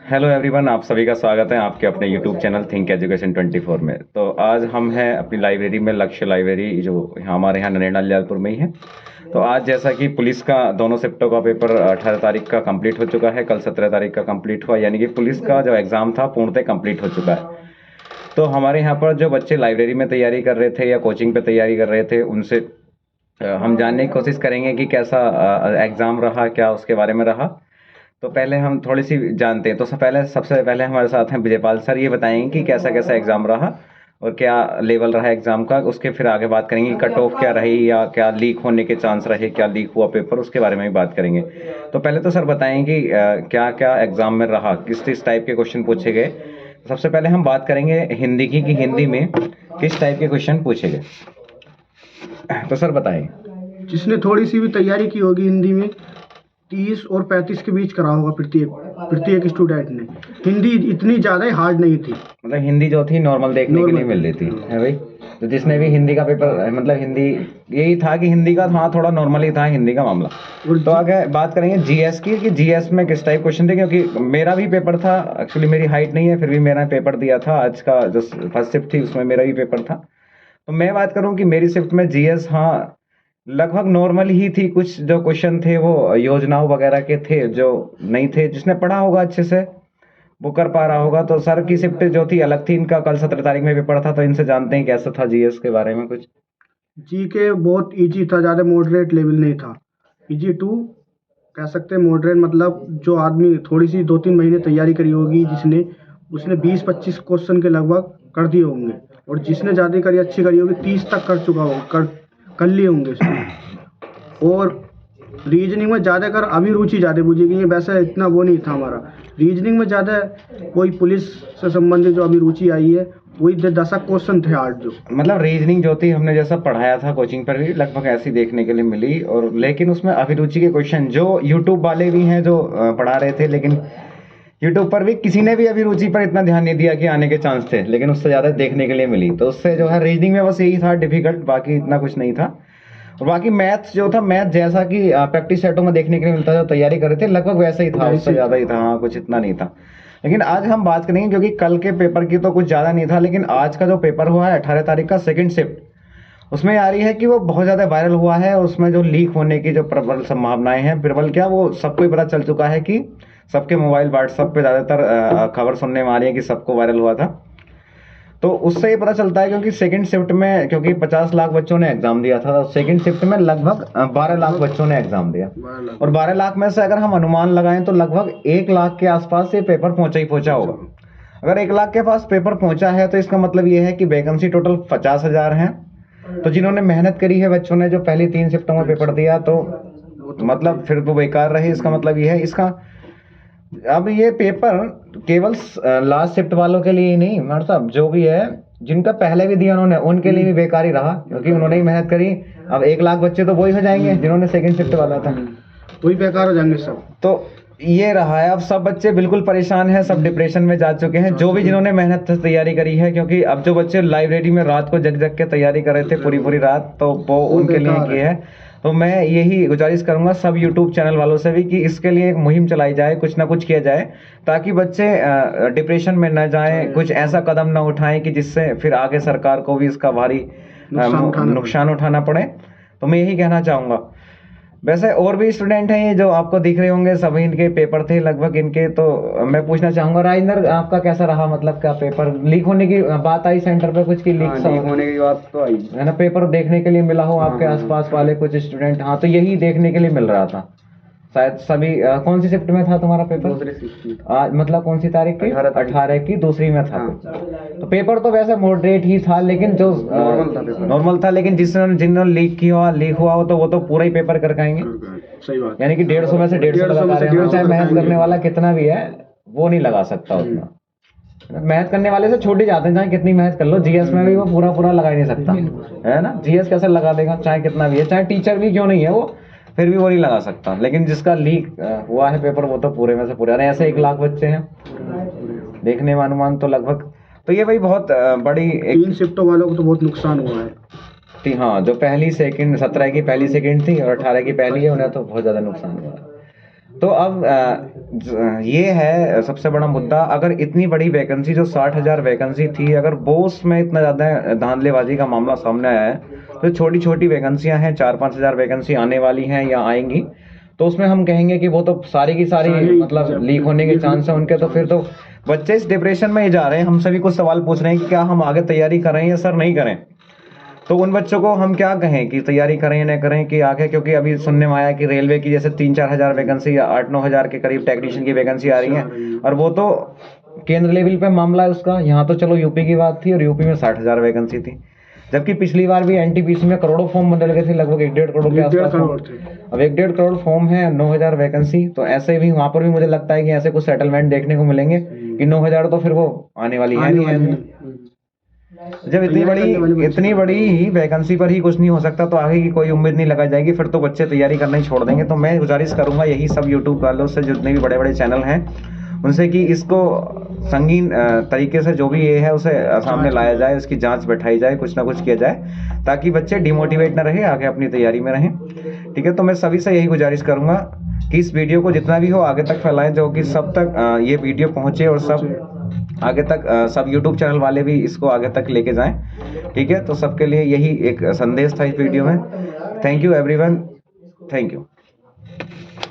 Hello everyone, आप सभी का स्वागत है आपके अपने यूट्यूब चैनल थिंक एजुकेशन 24 में। तो आज हम हैं अपनी लाइब्रेरी में, लक्ष्य लाइब्रेरी, जो हमारे यहाँ नरेला जलालपुर में ही है। तो आज जैसा कि पुलिस का दोनों शिफ्टों का पेपर 18 तारीख का कंप्लीट हो चुका है, कल 17 तारीख का कंप्लीट हुआ, यानी कि पुलिस का जो एग्ज़ाम था पूर्णतः कंप्लीट हो चुका है। तो हमारे यहाँ पर जो बच्चे लाइब्रेरी में तैयारी कर रहे थे या कोचिंग पे तैयारी कर रहे थे, उनसे हम जानने की कोशिश करेंगे कि कैसा एग्ज़ाम रहा, क्या उसके बारे में रहा। तो पहले हम थोड़ी सी जानते हैं। तो सबसे पहले हमारे साथ हैं विजयपाल सर। ये बताएंगे कि कैसा कैसा एग्ज़ाम रहा और क्या लेवल रहा एग्ज़ाम का। उसके फिर आगे बात करेंगे कट ऑफ क्या रही या क्या लीक होने के चांस रहे, क्या लीक हुआ पेपर, उसके बारे में भी बात करेंगे। तो पहले तो सर बताएंगे कि क्या क्या एग्ज़ाम में रहा, किस किस टाइप के क्वेश्चन पूछे गए। सबसे पहले हम बात करेंगे हिंदी की कि हिंदी में किस टाइप के क्वेश्चन पूछे गए। तो सर बताएं। जिसने थोड़ी सी भी तैयारी की होगी हिंदी में 30 और 35 के बीच करा होगा प्रत्येक स्टूडेंट ने। हिंदी इतनी ज़्यादा ही हार्ड नहीं थी, मतलब हिंदी जो थी नॉर्मल देखने के लिए मिल रही थी, है भाई। तो जिसने भी हिंदी का पेपर, मतलब हिंदी यही था कि हिंदी का हाँ थोड़ा नॉर्मल ही था हिंदी का मामला। तो आगे बात करेंगे जीएस की कि जीएस में किस टाइप क्वेश्चन थे, क्योंकि मेरा भी पेपर था। एक्चुअली मेरी हाइट नहीं है, फिर भी मैंने पेपर दिया था। आज का जो फर्स्ट शिफ्ट थी उसमें मेरा भी पेपर था। तो मैं बात करूँ कि मेरी शिफ्ट में जीएस हाँ लगभग नॉर्मल ही थी। कुछ जो क्वेश्चन थे वो योजनाओं वगैरह के थे, जो नहीं थे जिसने पढ़ा होगा अच्छे से वो कर पा रहा होगा। तो सर की शिफ्ट जो थी अलग थी, इनका कल 17 तारीख में पेपर था। तो इनसे जानते हैं कैसा था जीएस के बारे में कुछ। जी के बहुत इजी था, ज़्यादा मॉडरेट लेवल नहीं था। इजी टू कह सकते हैं, मॉडरेट मतलब जो आदमी थोड़ी सी 2-3 महीने तैयारी करी होगी, जिसने उसने 20-25 क्वेश्चन के लगभग कर दिए होंगे, और जिसने ज़्यादा करी अच्छी करी होगी 30 तक कर चुका होगा, कर लिए होंगे उसने। और रीजनिंग में ज़्यादा कर अभी रुचि ज़्यादा बुझेगी, वैसे इतना वो नहीं था हमारा। रीजनिंग में ज़्यादा कोई पुलिस से संबंधित जो अभी रुचि आई है, वही 10 क्वेश्चन थे हार्ड जो। मतलब रीजनिंग जो थी हमने जैसा पढ़ाया था कोचिंग पर भी लगभग ऐसी देखने के लिए मिली। और लेकिन उसमें अभिरुचि के क्वेश्चन जो यूट्यूब वाले भी हैं जो पढ़ा रहे थे, लेकिन यूट्यूब पर भी किसी ने भी अभिरुचि पर इतना ध्यान नहीं दिया कि आने के चांस थे, लेकिन उससे ज़्यादा देखने के लिए मिली। तो उससे जो है रीजनिंग में बस यही था डिफिकल्ट, बाकी इतना कुछ नहीं था। और बाकी मैथ्स जो था, मैथ जैसा कि प्रैक्टिस सेटों में देखने के लिए मिलता था, जो तैयारी कर रहे थे लगभग वैसा ही था, उससे ज़्यादा ही था। हाँ, कुछ इतना नहीं था। लेकिन आज हम बात करेंगे, क्योंकि कल के पेपर की तो कुछ ज़्यादा नहीं था, लेकिन आज का जो पेपर हुआ है 18 तारीख का सेकंड शिफ्ट, उसमें आ रही है कि वो बहुत ज़्यादा वायरल हुआ है। उसमें जो लीक होने की जो प्रबल संभावनाएं हैं, प्रबल क्या, वो सबको ही पता चल चुका है कि सबके मोबाइल व्हाट्सएप पे ज़्यादातर खबर सुनने में आ रही है कि सबको वायरल हुआ था। तो उससे ये पता चलता है, क्योंकि सेकंड शिफ्ट में क्योंकि 50 लाख बच्चों ने एग्जाम दिया था, तो सेकंड शिफ्ट में लगभग 12 लाख बच्चों ने एग्जाम दिया। और 12 लाख में से अगर हम अनुमान लगाएं तो लगभग 1 लाख के आसपास ये पेपर पहुंचा ही पहुंचा होगा। अगर 1 लाख के पास पेपर पहुंचा है तो इसका मतलब ये है कि वैकेंसी टोटल 50,000 है। तो जिन्होंने मेहनत करी है बच्चों ने, जो पहली 3 शिफ्टों में पेपर दिया, तो मतलब फिर वो बेकार रहे। इसका मतलब ये है, इसका अब ये पेपर केवल लास्ट शिफ्ट वालों के लिए ही नहीं, हमारे साहब जो भी है जिनका पहले भी दिया उन्होंने, उनके लिए भी बेकार ही रहा, क्योंकि उन्होंने ही मेहनत करी। अब 1 लाख बच्चे तो वही हो जाएंगे जिन्होंने सेकंड शिफ्ट वाला था, वही बेकार हो जाएंगे सब। तो ये रहा है। अब सब बच्चे बिल्कुल परेशान हैं, सब डिप्रेशन में जा चुके हैं, जो भी जिन्होंने मेहनत से तैयारी करी है। क्योंकि अब जो बच्चे लाइब्रेरी में रात को जग जग के तैयारी कर रहे थे पूरी पूरी रात, तो वो उनके लिए ये है। तो मैं यही गुजारिश करूंगा सब यूट्यूब चैनल वालों से भी कि इसके लिए एक मुहिम चलाई जाए, कुछ ना कुछ किया जाए, ताकि बच्चे डिप्रेशन में न जाएं, कुछ ऐसा कदम ना उठाएं कि जिससे फिर आगे सरकार को भी इसका भारी नुकसान उठाना पड़े। तो मैं यही कहना चाहूँगा। वैसे और भी स्टूडेंट हैं ये जो आपको दिख रहे होंगे, सभी इनके पेपर थे लगभग इनके। तो मैं पूछना चाहूँगा राजेंद्र, आपका कैसा रहा? मतलब क्या पेपर लीक होने की बात आई सेंटर पे कुछ की? लीक होने की बात तो आई है ना, पेपर देखने के लिए मिला हो आपके आसपास वाले कुछ स्टूडेंट? हाँ, तो यही देखने के लिए मिल रहा था शायद सभी। कौन सी शिफ्ट में था तुम्हारा पेपर? दूसरी शिफ्ट। आज मतलब कौन सी तारीख की? 18 की दूसरी में था। तो पेपर तो वैसे मॉडरेट ही था, लेकिन जो नॉर्मल था, लेकिन जिन्होंने लीक हुआ हो तो वो तो पूरा ही पेपर कर पाएंगे। सही बात। यानी कि 150 में से 150 लगा रहे हैं। चाहे मेहनत करने वाला कितना भी है वो नहीं लगा सकता उतना। मेहनत करने वाले से छोटे जाते हैं, चाहे कितनी मेहनत कर लो। जीएस में भी वो पूरा लगा ही नहीं सकता, है ना। जीएस कैसे लगा देगा, चाहे कितना भी है, चाहे टीचर भी क्यों नहीं है वो, फिर भी वो नहीं लगा सकता। लेकिन जिसका लीक हुआ है पेपर, वो तो पूरे में से पूरे। अरे ऐसे 1 लाख बच्चे हैं देखने में, अनुमान तो लगभग। तो ये भाई बहुत बड़ी 3 शिफ्टों वालों को तो बहुत नुकसान हुआ है। हाँ, जो पहली सेकंड 17 की पहली सेकंड थी और 18 की पहली है, उन्हें तो बहुत ज़्यादा नुकसान हुआ है। तो अब ये है सबसे बड़ा मुद्दा। अगर इतनी बड़ी वैकेंसी जो 60,000 वैकेंसी थी, अगर बोस में इतना ज़्यादा धांधलेबाजी का मामला सामने आया है, तो छोटी छोटी वैकेंसियां हैं, 4-5 हज़ार वैकेंसी आने वाली हैं या आएंगी, तो उसमें हम कहेंगे कि वो तो सारी की सारी मतलब लीक होने के चांस हैं उनके। तो फिर तो बच्चे इस डिप्रेशन में ही जा रहे हैं। हम सभी कुछ सवाल पूछ रहे हैं कि क्या हम आगे तैयारी करें या सर नहीं करें। तो उन बच्चों को हम क्या कहें कि तैयारी करें या नहीं करें कि आगे, क्योंकि अभी सुनने में आया कि रेलवे की जैसे 3-4 हज़ार वैकेंसी या 8-9 हज़ार के करीब टेक्नीशियन की वैकेंसी आ रही है, और वो तो केंद्र लेवल पे मामला है उसका। यहाँ तो चलो यूपी की बात थी, और यूपी में 60,000 वैकेंसी थी, जबकि पिछली बार भी एनटीपीसी में करोड़ों फॉर्म बदल गए थे, लगभग 1-1.5 करोड़ के आसपास फॉर्म। अब 1-1.5 करोड़ फॉर्म है, 9,000 वैकेंसी, तो ऐसे भी वहाँ पर भी मुझे लगता है कि ऐसे कुछ सेटलमेंट देखने को मिलेंगे कि 9,000 तो फिर वो आने वाली है नहीं। जब इतनी बड़ी वैकेंसी पर ही कुछ नहीं हो सकता, तो आगे की कोई उम्मीद नहीं लगाई जाएगी, फिर तो बच्चे तैयारी करना ही छोड़ देंगे। तो मैं गुजारिश करूंगा यही सब यूट्यूब वालों से, जितने भी बड़े बड़े चैनल हैं उनसे, कि इसको संगीन तरीके से जो भी ये है उसे सामने लाया जाए, उसकी जांच बैठाई जाए, कुछ ना कुछ किया जाए, ताकि बच्चे डिमोटिवेट ना रहे, आगे अपनी तैयारी में रहें। ठीक है, तो मैं सभी से यही गुजारिश करूंगा कि इस वीडियो को जितना भी हो आगे तक फैलाएं, जो कि सब तक ये वीडियो पहुंचे, और सब आगे तक सब यूट्यूब चैनल वाले भी इसको आगे तक लेके जाएं। ठीक है, तो सबके लिए यही एक संदेश था इस वीडियो में। Thank you everyone, thank you.